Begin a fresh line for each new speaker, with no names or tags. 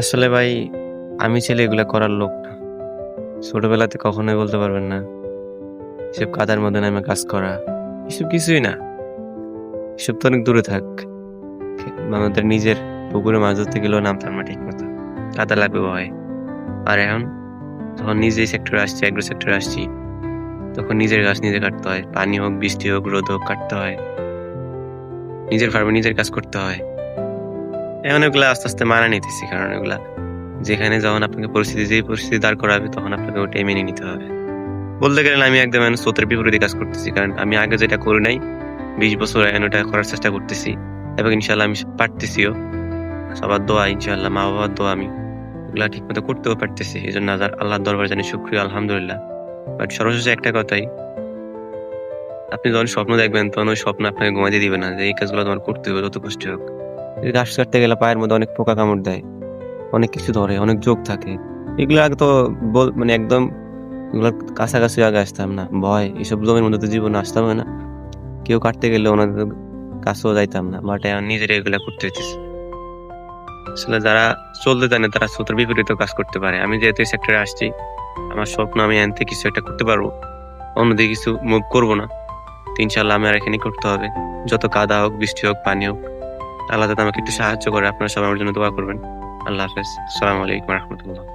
আসলে ভাই আমি ছেলে এগুলা করার লোক না। ছোটবেলাতে কখনোই বলতে পারবেন না এসব কাদার মধ্যে নামে কাজ করা এসব কিছুই না। এসব তো অনেক দূরে থাক। আমাদের নিজের পুকুরে মাছ ধরতে গেলেও নামতাম না ঠিক মতো, কাদা লাগবে ভয়। আর এখন যখন নিজে সেক্টরে আসছি, এগ্রো সেক্টরে আসছি, তখন নিজের গাছ নিজে কাটতে হয়। পানি হোক, বৃষ্টি হোক, রোদ হোক, কাটতে হয়। নিজের ফার্মে নিজের কাজ করতে হয়। এখন এগুলা আস্তে আস্তে মানা নিতেছি, কারণ এগুলা যেখানে যখন আপনাকে যেই পরিস্থিতি দাঁড় করাবে তখন আপনাকে ওটাই মেনে নিতে হবে। বলতে গেলে আমি একদম স্রোতের বিপরীতে কাজ করতেছি, কারণ আমি আগে যেটা করি নাই 20 বছর এখন ওটা করার চেষ্টা করতেছি, এবং ইনশাল্লাহ আমি পারতেছিও। সবার দোয়া, ইনশাল্লাহ মা বাবার দোয়া, আমি এগুলা ঠিক মতো করতেও পারতেছি। এই জন্য আল্লাহর দরবার জানি শুকরিয়া, আলহামদুলিল্লাহ। বাট সর্বশেষে একটা কথাই, আপনি যখন স্বপ্ন দেখবেন তখন ওই স্বপ্ন আপনাকে ঘুমাইতে দিবে না যে এই কাজগুলো তোমার করতে হবে যত কষ্ট হোক। এই ঘাস কাটতে গেলে পায়ের মধ্যে অনেক পোকা কামড় দেয়, অনেক কিছু ধরে, অনেক যোগ থাকে। এগুলো আগে তো মানে একদম এগুলোর কাছাকাছি আগে আসতাম না, ভয়। এসব জমির মধ্যে তো জীবনে আসতাম না। কেউ কাটতে গেলে ওনাদের কাছেও যাইতাম না, বাট এখন নিজেরা এগুলা করতে হইতেছে। আসলে যারা চলতে জানে তারা স্রোতের বিপরীত কাজ করতে পারে। আমি যেহেতু এই সেক্টরে আসছি, আমার স্বপ্ন আমি এনতে কিছু একটা করতে পারবো, অন্যদিকে কিছু মুভ করবো না। তো ইনশাল্লাহ আমি আর এখানে করতে হবে, যত কাদা হোক, বৃষ্টি হোক, পানি হোক। আল্লাহ যাতে আমাকে একটু সাহায্য করে। আপনারা সবাই আমার জন্য দোয়া করবেন। আল্লাহ হাফেজ। আসসালামু আলাইকুম রহমতুল্লাহ।